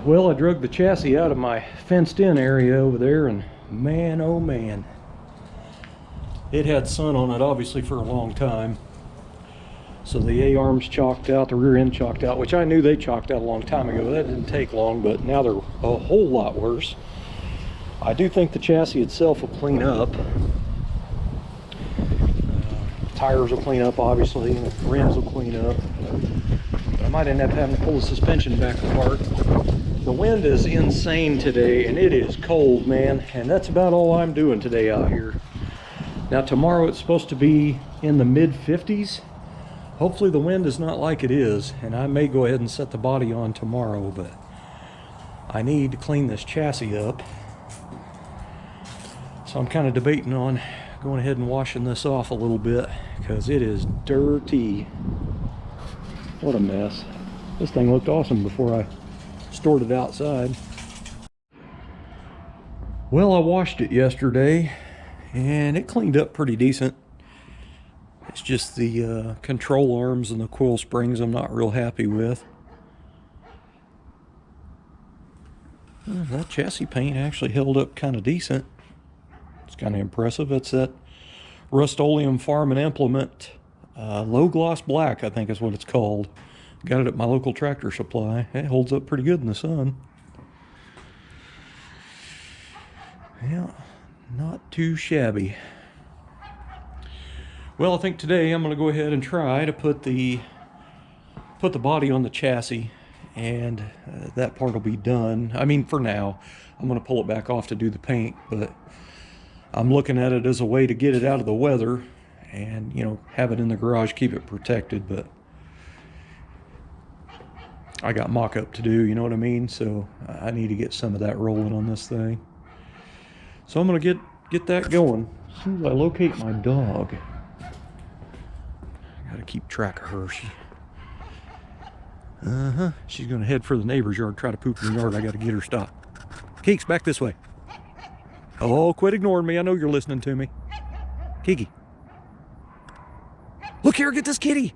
Well, I drug the chassis out of my fenced-in area over there, and man, oh man, it had sun on it obviously for a long time. So the A-arms chalked out, the rear end chalked out, which I knew they chalked out a long time ago. That didn't take long, but now they're a whole lot worse. I do think the chassis itself will clean up. Tires will clean up, obviously, and the rims will clean up. But I might end up having to pull the suspension back apart. The wind is insane today, and it is cold, man, and that's about all I'm doing today out here. Now tomorrow it's supposed to be in the mid-50s. Hopefully the wind is not like it is, and I may go ahead and set the body on tomorrow, but I need to clean this chassis up. So I'm kind of debating on going ahead and washing this off a little bit because it is dirty. What a mess. This thing looked awesome before I stored it outside. Well, I washed it yesterday and it cleaned up pretty decent. It's just the control arms and the coil springs I'm not real happy with. That chassis paint actually held up kind of decent. It's kind of impressive. It's that Rust-Oleum Farm and Implement low gloss black, I think is what it's called. Got it at my local Tractor Supply. It holds up pretty good in the sun. Yeah, not too shabby. Well, I think today I'm going to go ahead and try to put the body on the chassis, and that part will be done. I mean, for now, I'm going to pull it back off to do the paint, but I'm looking at it as a way to get it out of the weather and, you know, have it in the garage, keep it protected. But I got mock-up to do, you know what I mean? So I need to get some of that rolling on this thing. So I'm going to get that going as soon as I locate my dog. Gotta keep track of her. She's gonna head for the neighbor's yard, try to poop in the yard. I gotta get her stopped. Keeks, back this way. Oh, quit ignoring me. I know you're listening to me. Kiki. Look here, get this kitty.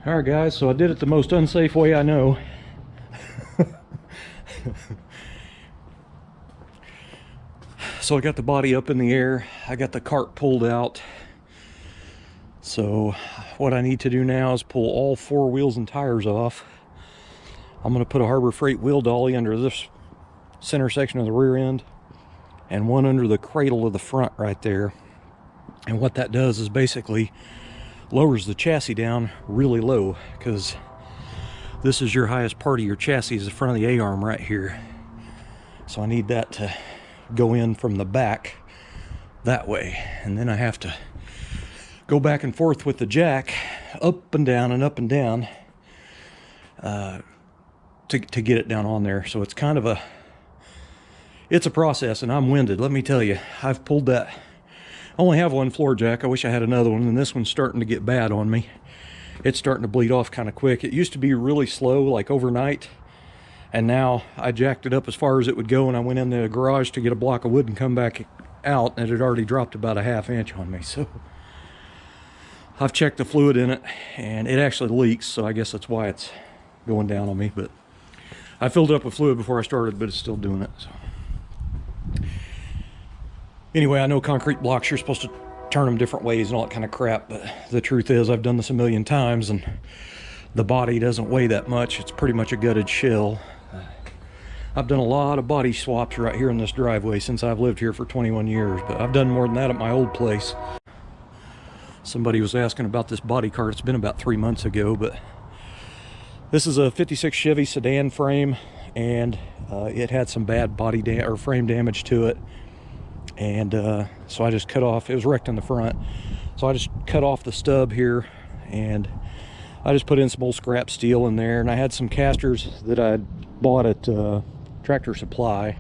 All right, guys, so I did it the most unsafe way I know. So I got the body up in the air. I got the cart pulled out. So what I need to do now is pull all four wheels and tires off. I'm going to put a Harbor Freight wheel dolly under this center section of the rear end and one under the cradle of the front right there. And what that does is basically lowers the chassis down really low, because this is your highest part of your chassis, is the front of the A-arm right here. So I need that to go in from the back that way, and then I have to go back and forth with the jack up and down and up and down to get it down on there. So it's kind of a process, and I'm winded, let me tell you. I've pulled that. I only have one floor jack. I wish I had another one, and this one's starting to get bad on me. It's starting to bleed off kind of quick. It used to be really slow, like overnight, and now I jacked it up as far as it would go, and I went in the garage to get a block of wood and come back out, and it had already dropped about a ½ inch on me. So I've checked the fluid in it, and it actually leaks, so I guess that's why it's going down on me. But I filled it up with fluid before I started, but it's still doing it. So anyway, I know concrete blocks, you're supposed to turn them different ways and all that kind of crap, but the truth is I've done this a million times, and the body doesn't weigh that much. It's pretty much a gutted shell. I've done a lot of body swaps right here in this driveway since I've lived here for 21 years, but I've done more than that at my old place. Somebody was asking about this body cart. It's been about 3 months ago, but this is a 56 Chevy sedan frame, and it had some bad frame damage to it. And so I just cut off, it was wrecked in the front. So I just cut off the stub here, and I just put in some old scrap steel in there. And I had some casters that I bought at Tractor Supply.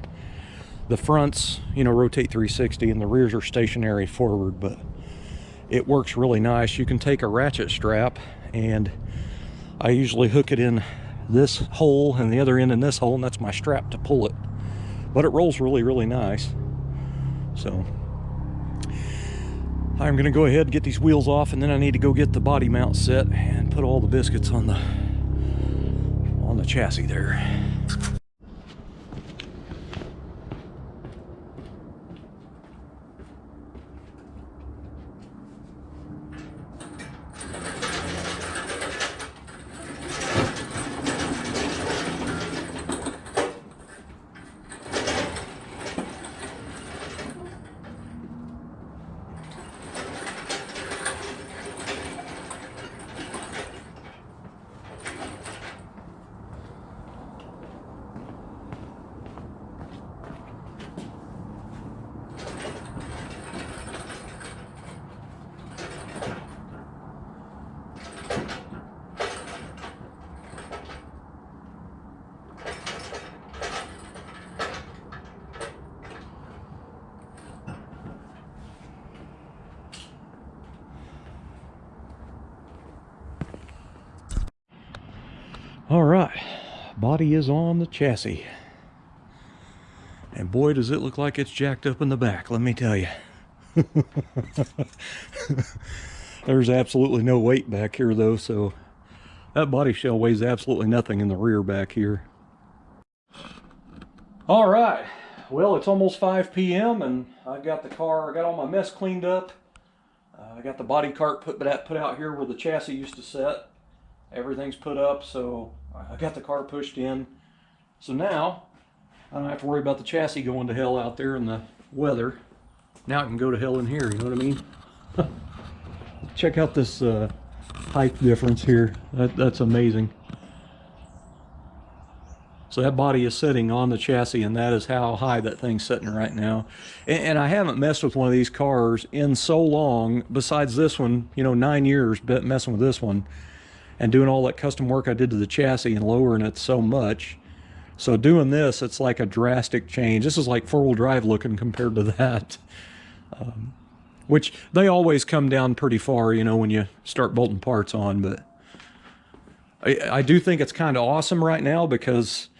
The fronts, you know, rotate 360, and the rears are stationary forward, but it works really nice. You can take a ratchet strap, and I usually hook it in this hole and the other end in this hole, and that's my strap to pull it. But it rolls really, really nice. So I'm gonna go ahead and get these wheels off, and then I need to go get the body mount set and put all the biscuits on the chassis there. All right, body is on the chassis. And boy, does it look like it's jacked up in the back, let me tell you. There's absolutely no weight back here though, so that body shell weighs absolutely nothing in the rear back here. All right, well, it's almost 5 p.m. and I got all my mess cleaned up. I got the body cart put out here where the chassis used to sit. Everything's put up, so I got the car pushed in. So now I don't have to worry about the chassis going to hell out there in the weather. Now it can go to hell in here, you know what I mean? Check out this height difference here. That's amazing. So that body is sitting on the chassis, and that is how high that thing's sitting right now. And I haven't messed with one of these cars in so long, besides this one, you know, 9 years messing with this one and doing all that custom work I did to the chassis and lowering it so much. So doing this, it's like a drastic change. This is like four-wheel drive looking compared to that. Which they always come down pretty far, you know, when you start bolting parts on. But I do think it's kind of awesome right now because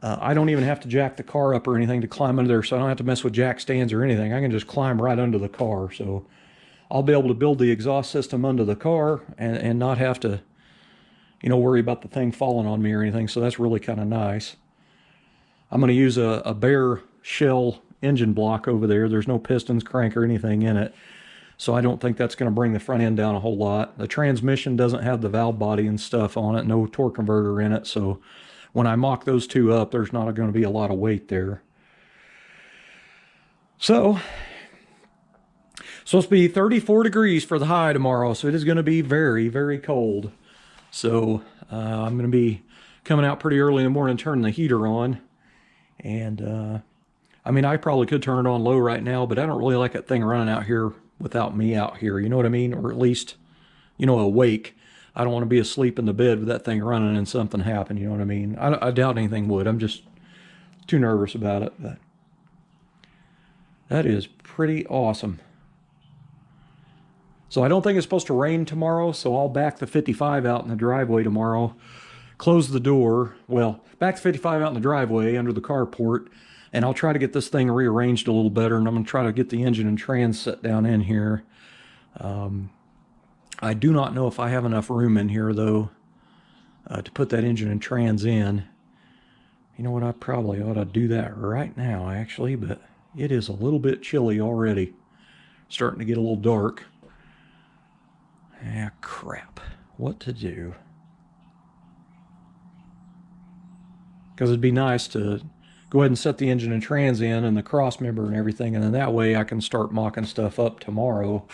I don't even have to jack the car up or anything to climb under there, so I don't have to mess with jack stands or anything. I can just climb right under the car. So I'll be able to build the exhaust system under the car and not have to, you know, worry about the thing falling on me or anything. So that's really kind of nice. I'm going to use a bare shell engine block over there. There's no pistons, crank, or anything in it. So I don't think that's going to bring the front end down a whole lot. The transmission doesn't have the valve body and stuff on it, no torque converter in it. So when I mock those two up, there's not going to be a lot of weight there. So, supposed to be 34 degrees for the high tomorrow. So it is going to be very, very cold. So I'm going to be coming out pretty early in the morning, turning the heater on. And I mean, I probably could turn it on low right now, but I don't really like that thing running out here without me out here, you know what I mean? Or at least, you know, awake. I don't want to be asleep in the bed with that thing running and something happen, you know what I mean? I doubt anything would. I'm just too nervous about it, but that is pretty awesome. So I don't think it's supposed to rain tomorrow, so I'll back the 55 out in the driveway tomorrow, close the door, well, back the 55 out in the driveway under the carport, and I'll try to get this thing rearranged a little better, and I'm going to try to get the engine and trans set down in here. I do not know if I have enough room in here, though, to put that engine and trans in. You know what, I probably ought to do that right now, actually, but it is a little bit chilly already. Starting to get a little dark. Ah, crap. What to do? Because it'd be nice to go ahead and set the engine and trans in and the cross member and everything, and then that way I can start mocking stuff up tomorrow.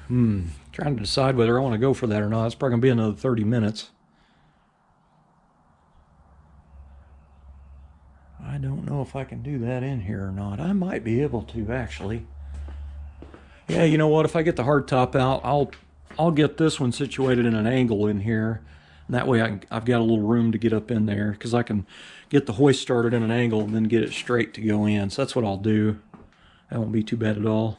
Trying to decide whether I want to go for that or not. It's probably going to be another 30 minutes. I don't know if I can do that in here or not. I might be able to, actually. Yeah, you know what? If I get the hardtop out, I'll get this one situated in an angle in here. And that way I've got a little room to get up in there, because I can get the hoist started in an angle and then get it straight to go in. So that's what I'll do. That won't be too bad at all.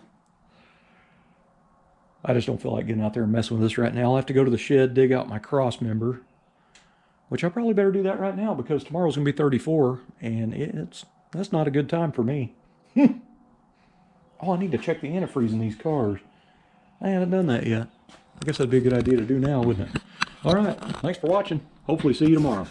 I just don't feel like getting out there and messing with this right now. I'll have to go to the shed, dig out my cross member, which I probably better do that right now because tomorrow's going to be 34, and that's not a good time for me. Oh, I need to check the antifreeze in these cars. I haven't done that yet. I guess that'd be a good idea to do now, wouldn't it? All right, thanks for watching. Hopefully see you tomorrow.